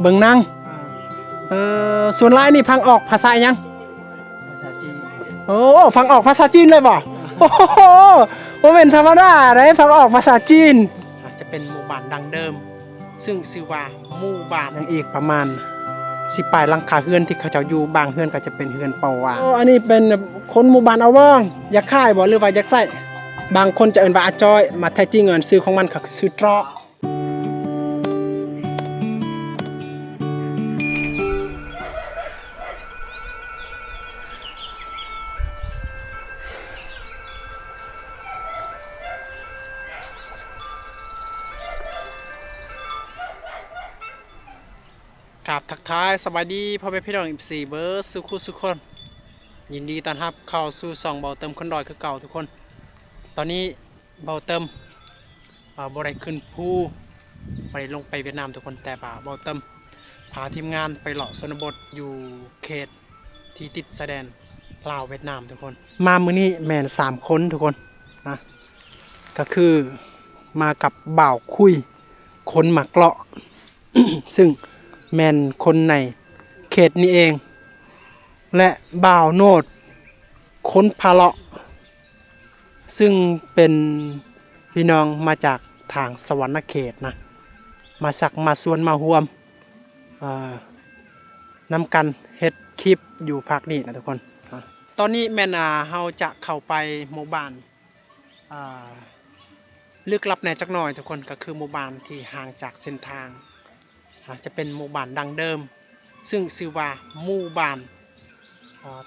เบิ่งนั่งส่วนหลายนี่ฟังออกภาษายังภาษาจีนโอ้ฟังออกภาษาจีนเลยบ่โอ้โหบ่แม่นธรรมดาได้ฟังออกภาษาจีนจะเป็นหมู่บ้านดังเดิมซึ่งชื่อว่าหมู่บ้านยังอีกประมาณ10ปลายหลังคาเฮือนที่เขาเจ้าอยู่บางเฮือนก็จะเป็นเฮือนเปาวางอันนี้เป็นคนหมู่บ้านเอาว่องอยากขายบ่หรือว่าอยากใช้บางคนจะเอิ้นว่าอาจ้อยมาแท้จริงชื่อของมันก็คือชื่อตรอกราบทักทายสบายดีพ่อแม่พี่น้อง14เบิร์ดสุขุสุขคนยินดีต้อนรับเข้าสู่ช่องเบาเติมคนดอยคือเก่าทุกคนตอนนี้เบาเติมบ่ได้ขึ้นภูบ่ได้ลงไปเวียดนามทุกคนแต่เบาเติมพาทีมงานไปเลาะชนบทอยู่เขตที่ติดชายแดนลาวเวียดนามทุกคนมามื้อนี้แม่น3คนทุกคนนะก็คือมากับบ่าวคุยคนหมักเลาะ ซึ่งแมนคนในเขตนี้เองและบ่าวโนดคนพาเลาะซึ่งเป็นพี่น้องมาจากทางสวรรณเขตนะมาสักมาส่วนมาห่วมนำกันเฮ็ดคลิปอยู่ภาคนี้นะทุกคนตอนนี้แม่นเฮาจะเข้าไปหมู่บ้านลึกลับแน่จักหน่อยทุกคนก็คือหมู่บ้านที่ห่างจากเส้นทางจะเป็นหมู่บ้านดังเดิมซึ่งชื่อว่าหมู่บ้าน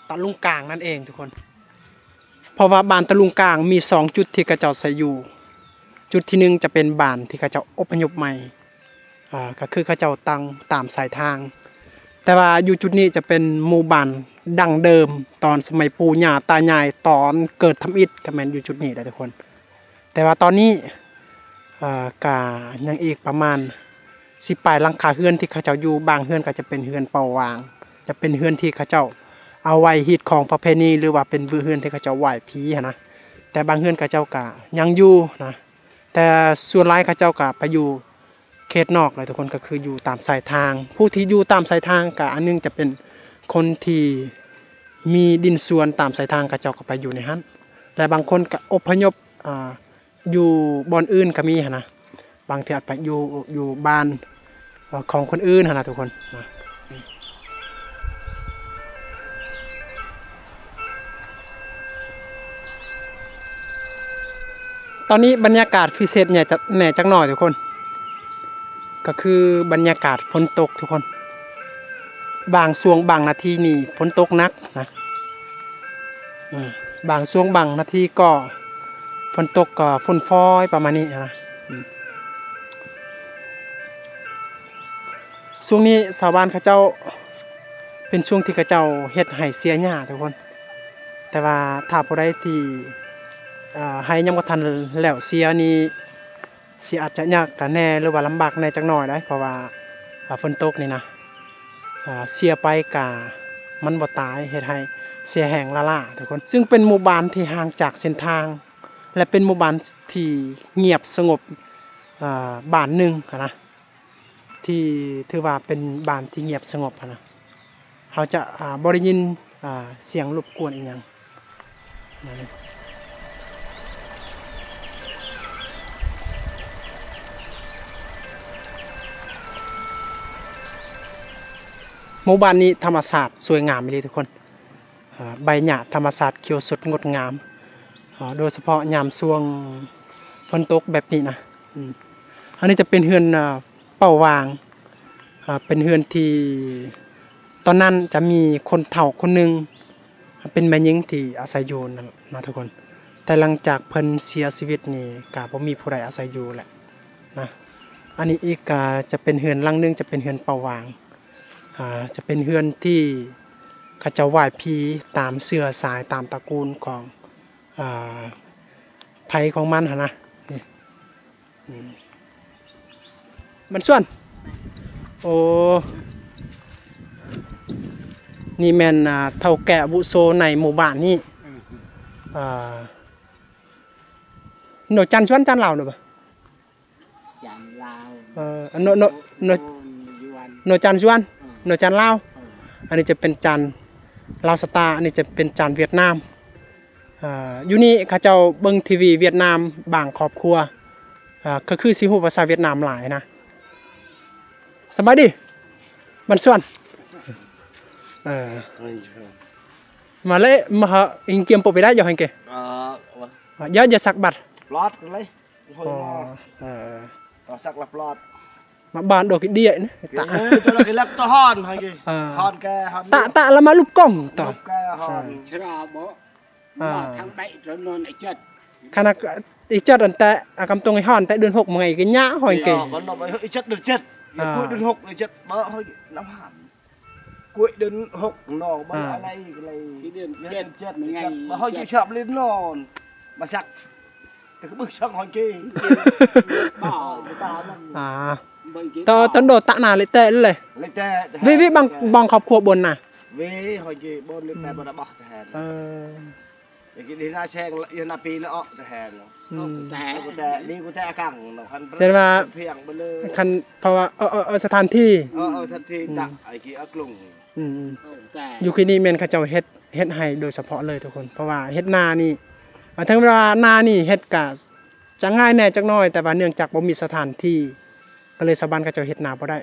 ตะลุงกลางนั่นเองทุกคนเพราะว่าบ้านตะลุงกลางมี2จุดที่กระเจ้าใส่อยู่จุดที่1จะเป็นบ้านที่กระเจ้าอพยพใหม่ก็คือเขาเจ้าตั้งตามสายทางแต่ว่าอยู่จุดนี้จะเป็นหมู่บ้านดังเดิมตอนสมัยปู่ย่าตายายตอนเกิดทำอิฐก็แม่นอยู่จุดนี้แหละทุกคนแต่ว่าตอนนี้ก็ยังอีกประมาณ10ปลายหลังคาเฮือนที่เขาเจ้าอยู่บางเฮือนก็จะเป็นเฮือนเปาวางจะเป็นเฮือนที่เขาเจ้าเอาไว้ฮีตของประเพณีหรือว่าเป็นเฮือนที่เขาเจ้าไหว้ผีนะแต่บางเฮือนเขาเจ้าก็ยังอยู่นะแต่ส่วนหลายเขาเจ้าก็ไปอยู่เขตนอกเลยทุกคนก็คืออยู่ตามสายทางผู้ที่อยู่ตามสายทางก็อันนึงจะเป็นคนที่มีดินส่วนตามสายทางเขาเจ้าก็ไปอยู่ในนั้นและบางคนก็อพยพอยู่บ่อนอื่นก็มีนะบางทีอาจไปอยู่บ้านของคนอื่นนะทุกคนนะตอนนี้บรรยากาศพิเศษเนี่ยจะแหน่จักหน่อยทุกคนก็คือบรรยากาศฝนตกทุกคนบางช่วงบางนาทีนี่ฝนตกหนักนะบางช่วงบางนาทีก็ฝนตกก็ฝนฟ้อยประมาณนี้นะช่วงนี้ชาวบ้านเขาเจ้าเป็นช่วงที่เขาเจ้าเฮ็ดให้เสียหญ้าทุกคนแต่ว่าถ้าผู้ใดที่ให้ยังบ่ทันแล้วเสียนี่สิอาจจะยากกันแน่หรือว่าลำบากแน่จักหน่อยได้เพราะว่าฝนตกนี่นะเสียไปกะมันบ่ตายเฮ็ดให้เสียแห้งละล่าทุกคนซึ่งเป็นหมู่บ้านที่ห่างจากเส้นทางและเป็นหมู่บ้านที่เงียบสงบบ้านหนึงนะที่ถือว่าเป็นบ้านที่เงียบสงบนะเขาจะบ่ได้ยินเสียงรบกวนอีกอย่างหมู่บ้านนี้ธรรมศาสตร์สวยงามเลยทุกคนใบหญ้าธรรมศาสตร์เขียวสดงดงามโดยเฉพาะยามช่วงฝนตกแบบนี้นะอันนี้จะเป็นเฮือนเป่าวางเป็นเฮือนที่ตอนนั้นจะมีคนเฒ่าคนหนึ่งเป็นแม่หญิงที่อาศัยอยู่นะทุกคนแต่หลังจากเพิ่นเสียชีวิตนี่ก็บ่มีผู้ใดอาศัยอยู่แหละนะอันนี้อีกจะเป็นเฮือนหลังนึงจะเป็นเฮือนเป่าวางจะเป็นเฮือนที่เขาจะไหว้ผีตามเสื้อสายตามตระกูลของไผของมันหั่นนะนี่มันส่วนโอ้นี่แม่นเฒ่าแก่อาวุโสในหมู่บ้านนี้หน่วยจันทร์ชวนจันทร์ลาวหรือเปล่าจันลาวโนยวน โนจันชวนโนจันลาวอันนี้จะเป็นจานลาวสตาร์อันนี้จะเป็นจานเวียดนามอยู่นี่เขาเจ้าเบิ่งทีวีเวียดนามบางครอบครัวก็คือสิฮู้ภาษาเวียดนามหลายนะสบายดีบันส่วนมาเลยมาหาอิงเกียมปไปได้ยังไงเกเยอะจะสักบัตรลอดเลยต่อสักลับลอดมาบานโดกิเดียนี่ตาตัวเราคือลักตัวฮอนไงกี่ฮอนแกฮอนตาแล้วมาลูกกล้องต่อลูกแกฮอนชราบ่ทางใบจนนอนไอ้เจ็ดขณะอีจัดอันแต่กำตรงไอ้ฮอนแต่เดือน6มื้อไงก็ยะหอยเกมันนอนไปไอ้เจ็ดเดือน7กุ้ยเดือน6ไอ้เจ็ดบ่เฮ้ยน้ำหันกุ้ยเดือน6นอนบ่อะไรเดือน7ไงบ่เฮ้ยชอบเล่นนอนมาสักแต่ก็บึกช่องหอยเกบ่ตามันตอนโดดตะหนาเลยแต่เลยวิบางครอบครัวบนน่ะวิหอยเกบนเลยแต่บ่ได้บ่แทนอย่างนี้น่าแช่งยันปีแล้วแทนแต่นี่กูแต่กังคันเสร็จมาเพียงไปเลยคันเพราะว่าสถานที่สถานที่จักไอ้กี้กลุ่มอยู่ที่นี่เมนเขาเจ้าเฮ็ดให้โดยเฉพาะเลยทุกคนเพราะว่าเฮ็ดนานี่ทั้งเวลานานี่เฮ็ดกะจะง่ายแน่จักน้อยแต่ว่าเนื่องจากบ่มีสถานที่ก็เลยสะบันเขาเจ้าเฮ็ดนาบ่ได้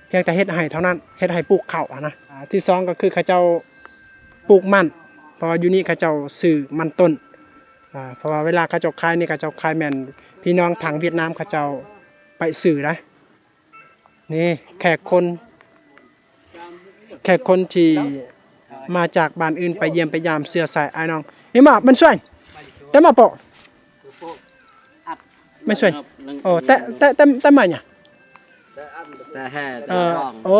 เพียงแต่เฮ็ดให้เท่านั้นเฮ็ดให้ปลูกข้าวนะที่2ก็คือเขาเจ้าปลูกมันเพราะว่าอยู่นี่เขาเจ้าซื้อมันต้นเพราะว่าเวลาเขาเจ้าขายนี่เขาเจ้าขายแม่นพี่น้องทางเวียดนามเขาเจ้าไปซื้อได้นี่แขกคนที่มาจากบ้านอื่นไปเยี่ยมไปยามเสื้อสายไอ้น้องนี่มามันช่วยแต่มาปอกไม่ช่วยโอ้แต่มาเนี่ยแต่แห่โอ้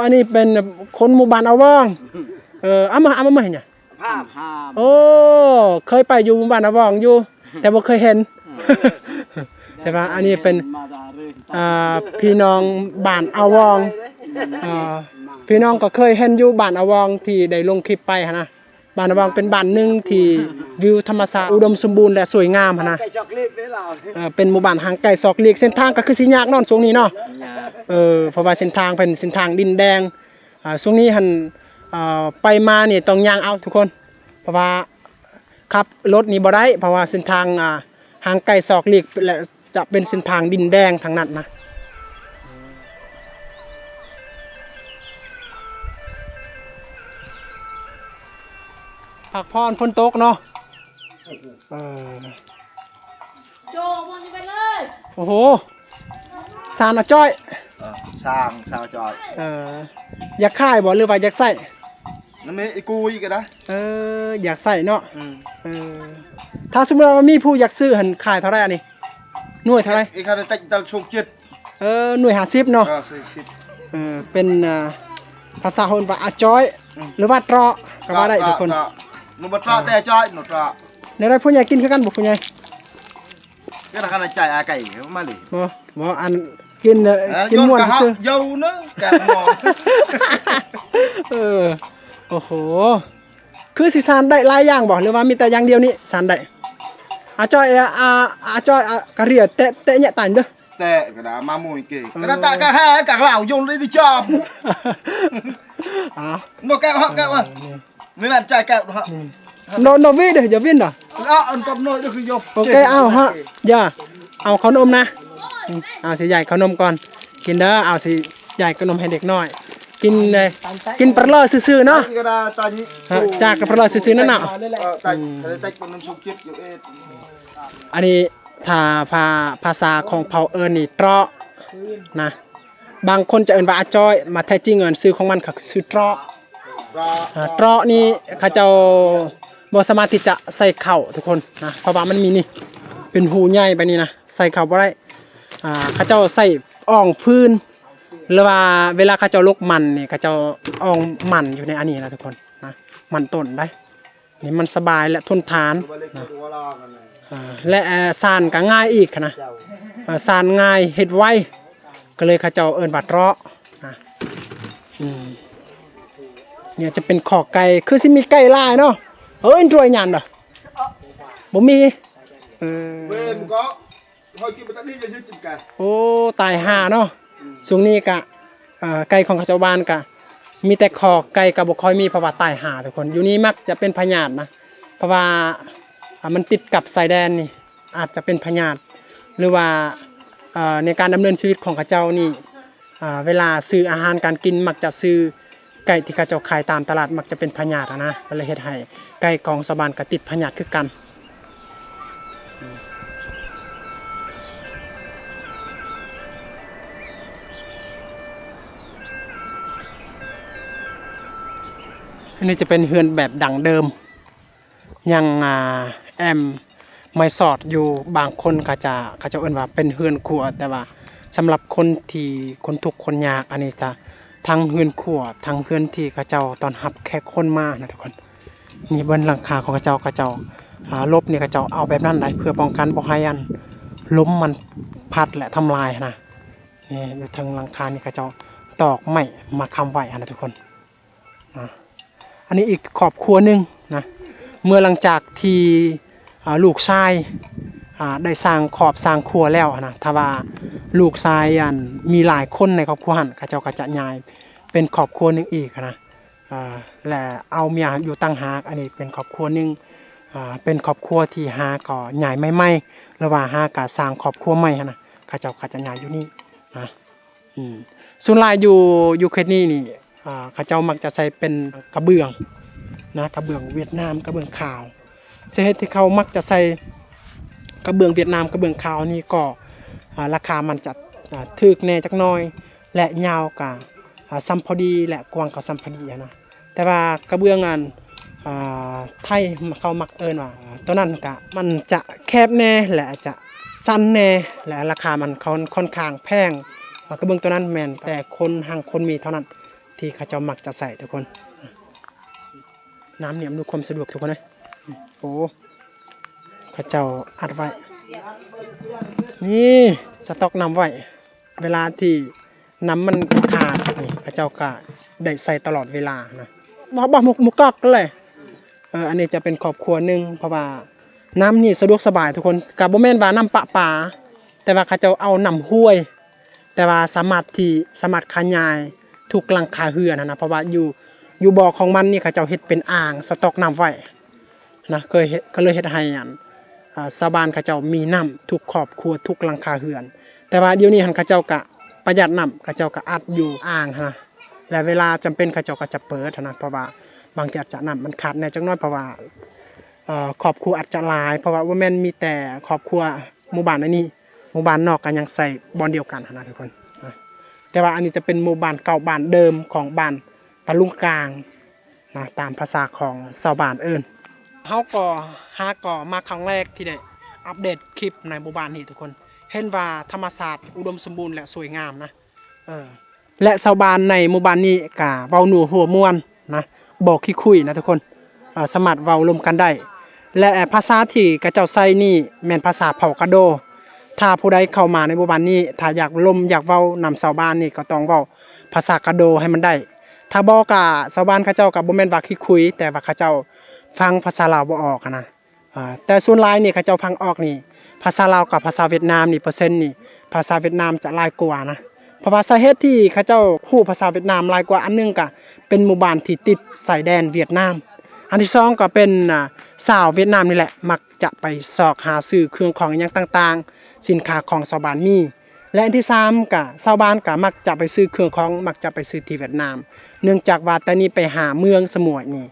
อันนี้เป็นคนหมู่บ้านเอาว่องเอามาเห็นเนี่ยโอ้เคยไปอยู่หมู่บ้านเอาว่องอยู่แต่บ่เคยเห็นใช่ป่ะอันนี้เป็นพี่น้องบ้านเอาว่องพี่น้องก็เคยเห็นอยู่บ้านเอาว่องที่ได้ลงคลิปไปฮะนะบ้านเอาว่องเป็นบ้านหนึ่งที่วิวธรรมชาติอุดมสมบูรณ์และสวยงามฮะนะเป็นหมู่บ้านห่างไกลซอกเลียกเส้นทางก็คือสิยากนอนช่วงนี้เนาะเพราะว่าเส้นทางเป็นเส้นทางดินแดงช่วงนี้หันไปมาเนี่ยต้องย่างเอาทุกคนเพราะว่าขับรถนี่บ่ได้เพราะว่าเส้นทางห่างไกลซอกเลียกและจะเป็นเส้นทางดินแดงทางนั้นนะผักพรฝนตกเนาะโจมันไปเลย โอ้โหสารจ้อยสร้างชาวจอยอยากขายบ่หรือว่าอยากใส่นั่นไม่กูอีกนะอยากใส่เนาะถ้าสมมติว่ามีผู้อยากซื้อหันขายเท่าไรอันนี้หน่วยเท่าไรอีกคันจะตัดชงจิตหน่วย50เนาะเป็นภาษาคนว่าอาจ้อยหรือว่าตรอก็ว่าได้ทุกคนมันบ่ตรอแต่จ้อยหนูตรอในไรผู้ใหญ่กินคือกันบ่ผู้ใหญ่ก็ทางการจ่ายอาไก่มาเลยบ่อันกินม่วนซื่อเยาเนาะแกมองโอ้โหคือสิสานได้หลายอย่างบ่หรือว่ามีแต่อย่างเดียวนี้สานได้อาจ้อยกะเรียเตะเนี่ยตันเด้อแต่กระดามามุยเก๋กระดาตากะแห่กะเหล่ายงได้ดิจอมบ่แก้วฮะแก้วไม่มั่นใจแก้วฮะโนวิเด้ออย่าวิ่งเด้ออันกับโนก็คือยกโอเคเอาฮะอย่าเอาขนมนะเอาสิใหญ่ขนมก่อนกินเด้อเอาสิใหญ่ขนมให้เด็กน้อยกินเลยกินปลาเลอซื่อๆเนาะจากกับปลาเลอซื่อๆนั่นน่ะอันนี้ถ้าภาษาของเผ่าเอิญนี่ตรอนะบางคนจะเอิ้นว่าอาจ้อยมาแท้จริงเอิ้นชื่อของมันก็คือชื่อตรอนี่เขาเจ้าบ่สามารถที่จะใส่ข้าวทุกคนนะเพราะว่ามันมีนี่เป็นหูใหญ่แบบนี้นะใส่ข้าวบ่ได้เขาเจ้าใส่อ่องพื้นหรือว่าเวลาเขาเจ้าลกมันนี่เขาเจ้าอ่องมันอยู่ในอันนี้นะทุกคนนะมันต้นได้นี่มันสบายและทนทานนะและสานก็ง่ายอีกนะสานง่ายเฮ็ดไวก็เลยเขาเจ้าเอิ้นว่าตรอนะเนี่ยจะเป็นขอกไก่คือสิมีไก่ลายเนาะรวยหยันเด้อบ่มีเว้นก็เฮากินบ่ทันนี่จะยึดจิตกันโอ้ตายห่าเนาะช่วงนี้ก็ ไก่ของเขาเจ้าบ้านก็มีแต่คอไก่ก็บ่ค่อยมีเพราะว่าตายหาทุกคนอยู่นี่มักจะเป็นพยาธินะเพราะว่ามันติดกับสายแดนนี่อาจจะเป็นพยาธิหรือว่าในการดำเนินชีวิตของเขาเจ้านี่เวลาซื้ออาหารการกินมักจะซื้อไก่ที่เขาเจ้าขายตามตลาดมักจะเป็นพยาธินะก็เลยเฮ็ดให้ไก่ของชาวบ้านก็ติดพยาธิคือกันอันนี้จะเป็นเฮือนแบบดังเดิมยังแอมไม่สอดอยู่บางคนเขาจะเอิ้นว่าเป็นเฮือนครัวแต่ว่าสำหรับคนที่คนทุกข์คนยากอันนี้จะทั้งเฮือนครัวทั้งเฮือนที่เขาเจ้าตอนรับแขกคนมานะทุกคนนี่บนหลังคาของเขาเจ้าลบนี่เขาเจ้าเอาแบบนั้นได้เพื่อป้องกันบ่ให้อันล้มมันพัดและทำลายนะนี่อยู่ทางหลังคานี่เขาเจ้าตอกไม้มาค้ำไว้นะทุกคนนะอันนี้อีกครอบครัวหนึงนะเมื่อหลังจากที่ลูกชายได้สร้างขอบสร้างครัวแล้วนะถ้าว่าลูกชายมีหลายคนในครอบครัวหันเขาเจ้าก็จะย้ายเป็นครอบครัวหนึงอีกนะและเอาเมียอยู่ตั้งหากอันนี้เป็นครอบครัวหนึงเป็นครอบครัวที่หาก็ย้ายใหม่ๆหรือว่าหาก็สร้างครอบครัวใหม่นะเขาเจ้าก็จะย้ายอยู่นี่นะส่วนหลายอยู่เขตนี้นี่เขาเจ้ามักจะใส่เป็นกระเบื้องนะกระเบื้องเวียดนามกระเบื้องขาวสาเหตุที่เขามักจะใส่กระเบื้องเวียดนามกระเบื้องขาวนี่ก็ราคามันจะถูกแน่จักหน่อยและยาวกว่าซ้ำพอดีและกว้างกว่าซ้ำพอดีนะแต่ว่ากระเบื้องไทยเขามักเอิ้นว่าตัวนั้นก็มันจะแคบแน่และจะสั้นแน่และราคามันค่อนข้างแพงกระเบื้องตัวนั้นแม่นแต่คนมีเท่านั้นที่เขาเจ้ามักจะใส่ทุกคนน้ำเนี่ยอำนวยความสะดวกทุกคนเลยโอ้เขาเจ้าอัดไว้นี่สต็อกน้ำไว้เวลาที่น้ำมันขาดนี่เขาเจ้าก็ได้ใส่ตลอดเวลานะบ่หมกกอกเลยอันนี้จะเป็นครอบครัวหนึงเพราะว่าน้ำนี่สะดวกสบายทุกคนกับบ่แม่นว่าน้ำประปาแต่ว่าเขาเจ้าเอาน้ำห้วยแต่ว่าสามารถขยายทุกหลังคาเรือนนะเพราะว่าอยู่บ่อของมันนี่เขาเจ้าเฮ็ดเป็นอ่างสต็อกน้ำไว้นะก็เลยเฮ็ดให้ชาวบ้านเขาเจ้ามีน้ำทุกครอบครัวทุกหลังคาเรือนแต่ว่าเดี๋ยวนี้หันเขาเจ้าก็ประหยัดน้ำเขาเจ้าก็อัดอยู่อ่างนะและเวลาจำเป็นเขาเจ้าก็จะเปิดนะเพราะว่าบางทีอาจจะน้ำมันขาดแน่จักหน่อยเพราะว่าครอบครัวอาจจะหลายเพราะว่าบ่แม่นมีแต่ครอบครัวหมู่บ้านอันนี้หมู่บ้านนอกก็ยังใส่บ่อนเดียวกันนะทุกคนแต่ว่าอันนี้จะเป็นหมู่บ้านเก่าบ้านเดิมของบ้านตะลุงกลางนะตามภาษาของชาวบ้านเอิ้นเฮาก็มาครั้งแรกที่ได้อัปเดตคลิปในหมู่บ้านนี้ทุกคนเห็นว่าธรรมศาสตร์อุดมสมบูรณ์และสวยงามนะและชาวบ้านในหมู่บ้านนี้ก็เว้าหนูหัวม่วนนะบอกขี้คุยนะทุกคนสามารถเว้าร่วมกันได้และภาษาที่กระเจ้าใช้นี่แม่นภาษาเผ่ากะโดถ้าผู้ใดเข้ามาในหมู่บ้านนี้ถ้าอยากเว้านำชาวบ้านนี่ก็ต้องเว้าภาษากะโดให้มันได้ถ้าบ่ก็ชาวบ้านเขาเจ้าก็บ่แม่นว่าขี้คุยแต่ว่าเขาเจ้าฟังภาษาลาวบ่ออกนะแต่ส่วนหลายนี่เขาเจ้าฟังออกนี่ภาษาลาวกับภาษาเวียดนามนี่เปอร์เซ็นต์นี่ภาษาเวียดนามจะหลายกว่านะเพราะว่าสาเหตุที่เขาเจ้าฮู้ภาษาเวียดนามหลายกว่าอันนึงก็เป็นหมู่บ้านที่ติดชายแดนเวียดนามอันที่2ก็เป็นสาวเวียดนามนี่แหละมักจะไปซอกหาซื้อเครื่องของหยังต่างๆสินค้าของชาวบ้านมีและอันที่3ก็ชาวบ้านก็มักจะไปซื้อเครื่องของมักจะไปซื้อที่เวียดนามเนื่องจากว่าแต่นี้ไปหาเมืองสมุยนี่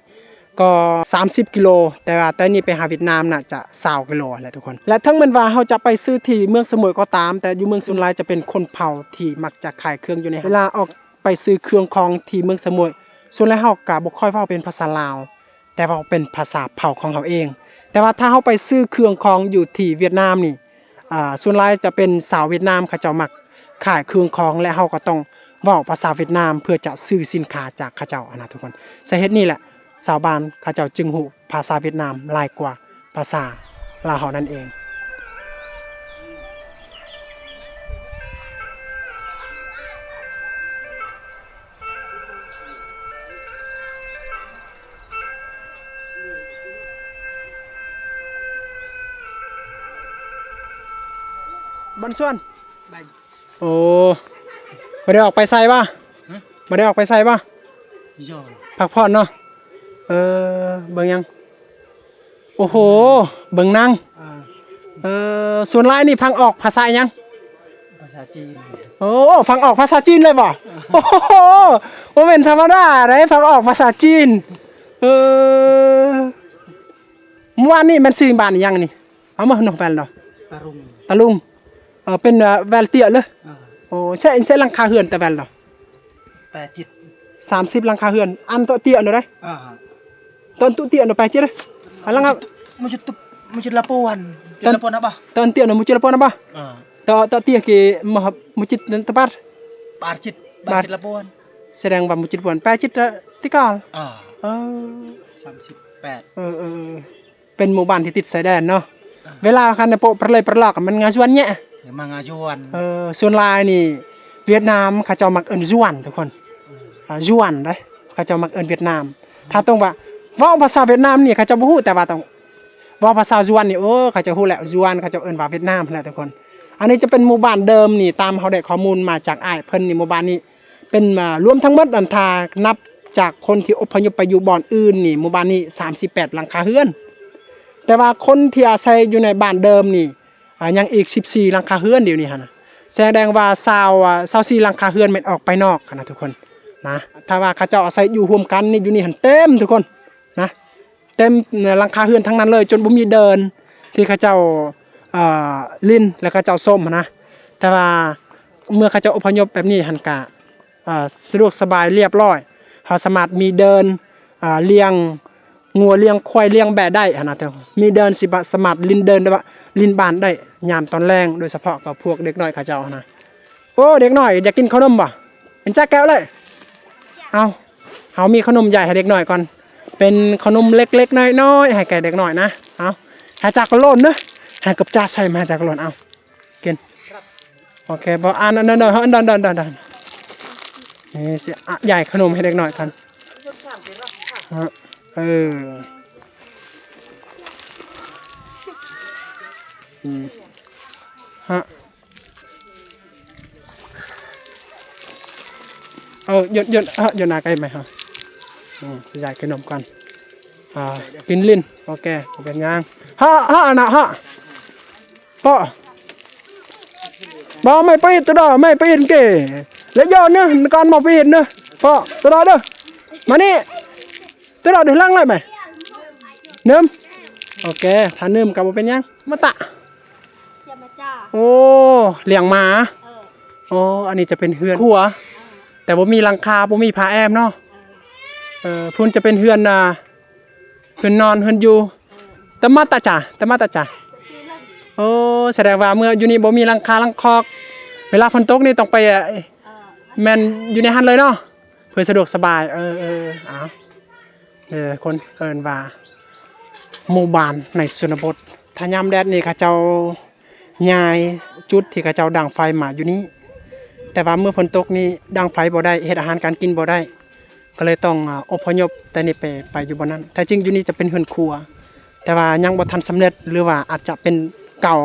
ก็30กิโลแต่ว่าแต่นี้ไปหาเวียดนามน่ะจะ20กิโลแหละทุกคนและทั้งมันว่าเฮาจะไปซื้อที่เมืองสมุยก็ตามแต่อยู่เมืองสุนไลจะเป็นคนเผ่าที่มักจะขายเครื่องอยู่ในเวลาออกไปซื้อเครื่องของที่เมืองสมุยส่วนแล้วเฮาก็บ่ค่อยเว้าเป็นภาษาลาวแต่ว่าเป็นภาษาเผ่าของเฮาเองแต่ว่าถ้าเฮาไปซื้อเครื่องของอยู่ที่เวียดนามนี่ส่วนหลายจะเป็นสาวเวียดนามเขาเจ้ามักขายเครื่องของและเฮาก็ต้องเว้าภาษาเวียดนามเพื่อจะซื้อสินค้าจากเขาเจ้านะทุกคนสาเหตุนี้แหละชาวบ้านเขาเจ้าจึงฮู้ภาษาเวียดนามหลายกว่าภาษาลาวเฮานั่นเองบันส่วนโอ้บ่ได้ออกไปไสวะ บ่ได้ออกไปใส่ป่ะ ย่อ พักผ่อนเนาะเบิ่งยังโอ้โหเบิ่งนางส่วนหลายนี่ฟังออกภาษาหยัง ภาษาจีน โอ้ฟังออกภาษาจีนเลยบ่โอ้โหบ่แม่นธรรมดาเด้ฟังออกภาษาจีนเมื่อวานนี่มันซื้อบ้านอีหยังนี่เอามาหนองแวลเนาะ ตารุง ตะลุงเป็นแวลเตี้ยเลยโอ้ใช่หลังคาเฮือนแต่แวลเนาะ แปดจิต 30หลังคาเฮือนอันโตเตี้ยเนาะได้ต้นตุเตี้ยเนาะไปจิเด้อันหลังครับ mujud lapuan apaต้นเตี้ยเนาะมุจิละปอนนะบ่ตเตี้ยke mucit tempat barjit lapuan แสดงว่ามุจิตปอนไปจิตติกาล38เป็นหมู่บ้านที่ติดชายแดนเนาะเวลาคันโปะประเลยประลอกมันงาจวนเนี่ย มาngajuan ส่วนลายนี่เวียดนามเขาเจ้ามักเอิ้นจวนทุกคนจวนเด้เขาเจ้ามักเอิ้นเวียดนามถ้าต้องว่าเว้าภาษาเวียดนามนี่เขาเจ้าบ่ฮู้แต่ว่าต้องเว้าภาษาจวนนี่เขาเจ้าฮู้แหละจวนเขาเจ้าเอิ้นว่าเวียดนามนั่นแหละทุกคนอันนี้จะเป็นหมู่บ้านเดิมนี่ตามเฮาได้ข้อมูลมาจากอ้ายเพิ่นนี่หมู่บ้านนี้เป็นรวมทั้งหมดอันทานับจากคนที่อพยพไปอยู่บ่อนอื่นนี่หมู่บ้านนี้38หลังคาเรือนแต่ว่าคนที่อาศัยอยู่ในบ้านเดิมนี่ยังอีก14หลังคาเรือนเดี๋ยวนี้หั่นน่ะแสดงว่า24หลังคาเรือนแม่นออกไปนอกนะทุกคนนะถ้าว่าเขาเจ้าอาศัยอยู่ร่วมกันนี่อยู่นี่หั่นเต็มทุกคนนะเต็มหลังคาเรือนทั้งนั้นเลยจนบ่มีเดินที่เขาเจ้าลิ้นแล้วเขาเจ้าส้มนะแต่ว่าเมื่อเขาเจ้าอพยพแบบนี้หั่นกะสะดวกสบายเรียบร้อยเฮาสามารถมีเดินเลี้ยงงัวเลี้ยงควายเลี้ยงแบะได้หั่นน่ะมีเดินสิบะสามารถลิ้นเดินได้ว่าลิ้นบ้านได้ยามตอนแรงโดยเฉพาะกับพวกเด็กน้อยเขาเจ้านะโอ้เด็กน้อยอยากกินขนมบ่เป็นจ้าแก้วเลยเอาเฮามีขนมใหญ่ให้เด็กน้อยก่อนเป็นขนมเล็กๆน้อยๆให้แก่เด็กน้อยนะเอาให้จากกระโลนเด้อให้กับจ้าใส่มาจากกระโลนเอากินโอเคบ่อันนั้นๆเฮาดันนี่สิใหญ่ขนมให้เด็กน้อยกันฮะหยุดหน้าใกล้ไหมฮะสิใหญ่ขนมกันกินลิ้นโอเคเป็นงางฮะนะฮะป่อบ่ไม่ไปตัวดอไม่ไปเห็นเก๋แล้วย้อนเนี่ยก่อนมาไปเห็นเนอะป่อตัวดอเด้อมานี่ตัวดอเดือดลังเลยไหมเนิ่มโอเคถ้าเนิ่มกับเป็นยังมาตะโอ้เลี้ยงหมาอ๋ออันนี้จะเป็นเฮือนครัวแต่บ่มีหลังคาบ่มีผ้าแอมเนาะพุ่นจะเป็นเฮือนเฮือนนอนเฮือนอยู่ตะมาตะจ่าโอ้แสดงว่าเมื่ออยู่นี่บ่มีหลังคาหลังคอกเวลาฝนตกนี่ต้องไปแม่นอยู่ในหันเลยเนาะเพื่อสะดวกสบายคนเอิ้นว่าหมู่บ้านในชนบทถ้ายามแดดนี่เขาเจ้าย้ายจุดที่เขาเจ้าดังไฟมาอยู่นี้แต่ว่าเมื่อฝนตกนี่ดังไฟบ่ได้เฮ็ดอาหารการกินบ่ได้ก็เลยต้องอพยพแต่นี่ไปอยู่บนนั้นแต่จริงอยู่นี่จะเป็นเฮือนครัวแต่ว่ายังบ่ทันสำเร็จหรือว่าอาจจะเป็นเก่า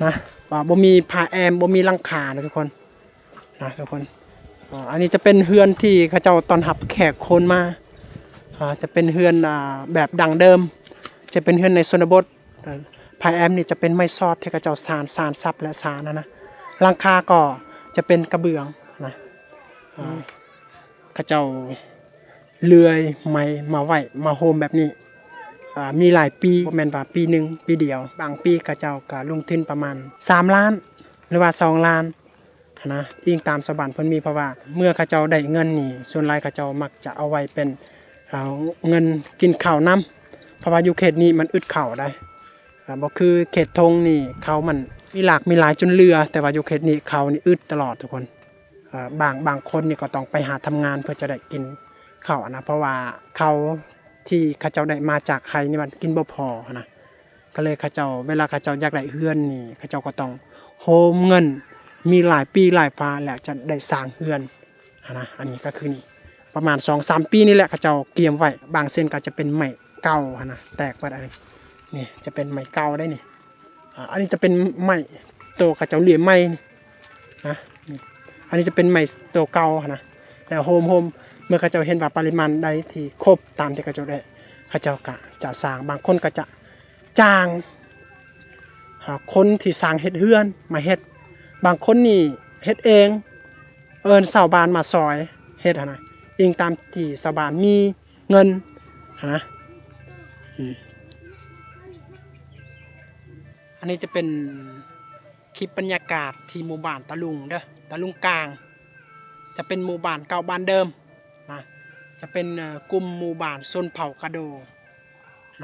นะว่าบ่มีผ้าแอมบ่มีหลังคานะทุกคนนะทุกคนอันนี้จะเป็นเฮือนที่เขาเจ้าต้อนรับแขกคนมาจะเป็นเฮือนแบบดังเดิมจะเป็นเฮือนในชนบทผ้าแอมนี่จะเป็นไม้ซอดที่เขาเจ้าสานซับและสานนะหลังคาก็จะเป็นกระเบื้องนะเขาเจ้าเลื่อยไม้มาไว้มาโฮมแบบนี้มีหลายปีบ่แม่นว่าปีหนึ่งปีเดียวบางปีเขาเจ้าก็ลงทุนประมาณ3ล้านหรือว่า2ล้านนะอิงตามสบันเพิ่นมีเพราะว่าเมื่อเขาเจ้าได้เงินนี่ส่วนหลายเขาเจ้ามักจะเอาไว้เป็นเงินกินข้าวน้ำเพราะว่าอยู่เขตนี้มันอึดข้าวได้บ่คือเขตทงนี่เขามันมีหลากมีหลายจนเรือแต่ว่าอยู่เขตนี้เขานี่อึดตลอดทุกคนบางคนนี่ก็ต้องไปหาทำงานเพื่อจะได้กินข้าวนะเพราะว่าเขาที่เขาเจ้าได้มาจากใครนี่มันกินบ่พอนะก็เลยเขาเจ้าเวลาเขาเจ้าอยากได้เฮือนนี่เขาเจ้าก็ต้องโฮมเงินมีหลายปีหลายฟ้าแล้วจะได้สร้างเฮือนนะอันนี้ก็คือนี่ประมาณ 2-3 ปีนี่แหละเขาเจ้าเตรียมไว้บางเส้นก็จะเป็นไม้เก่านะแตกไปได้นี่จะเป็นไม้เก่าได้นี่อันนี้จะเป็นไม้โตเขาเจ้าเหลี่ยมไม้นะอันนี้จะเป็นไม้โตเก่านะ แล้วโฮมเมื่อเขาเจ้าเห็นว่าปริมาณใดที่ครบตามที่เขาเจ้าได้เขาเจ้าก็จะสร้างบางคนก็จะจ้างคนที่สร้างเฮ็ดเฮือนมาเฮ็ดบางคนนี่เฮ็ดเองเอิ้นชาวบ้านมาซอยเฮ็ดหั่นน่ะอิงตามที่ชาวบ้านมีเงินหั่นนะอันนี้จะเป็นคลิปบรรยากาศที่หมู่บ้านตะลุงเด้อตะลุงกลางจะเป็นหมู่บ้านเก่าบ้านเดิมนะจะเป็นกลุ่มหมู่บ้านชนเผ่ากะโด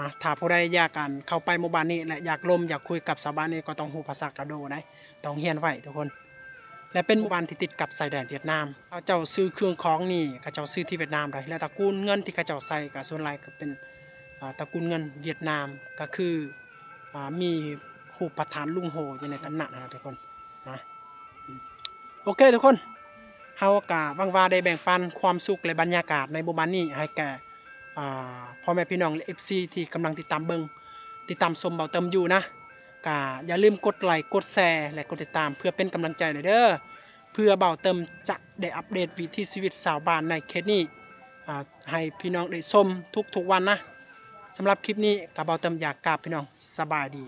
นะถ้าผู้ใดอยากกันเข้าไปหมู่บ้านนี้และอยากลมอยากคุยกับชาวบ้านนี้ก็ต้องฮู้ภาษากะโดนะต้องเรียนไว้ทุกคนและเป็นหมู่บ้านที่ติดกับชายแดนเวียดนามเขาเจ้าซื้อเครื่องของนี่เขาเจ้าซื้อที่เวียดนามได้และตระกูลเงินที่เขาเจ้าใส่ก็ส่วนหลายก็เป็นตระกูลเงินเวียดนามก็คือมีรูปประธานลุงโฮอยู่ในตำหนักนะทุกคนนะโอเคทุกคนเฮากะวังว่าได้แบ่งปันความสุขและบรรยากาศในหมู่บ้านนี้ให้แก่พ่อแม่พี่น้องและ FC ที่กำลังติดตามชมเบาเติมอยู่นะก็อย่าลืมกดไลค์กดแชร์และกดติดตามเพื่อเป็นกำลังใจหน่อยเด้อเพื่อเบาเติมจะได้อัปเดตวิถีชีวิตชาวบ้านในเขตนี้ให้พี่น้องได้ชมทุกวันนะสำหรับคลิปนี้กับเบาเติมอยากกราบพี่น้องสบายดี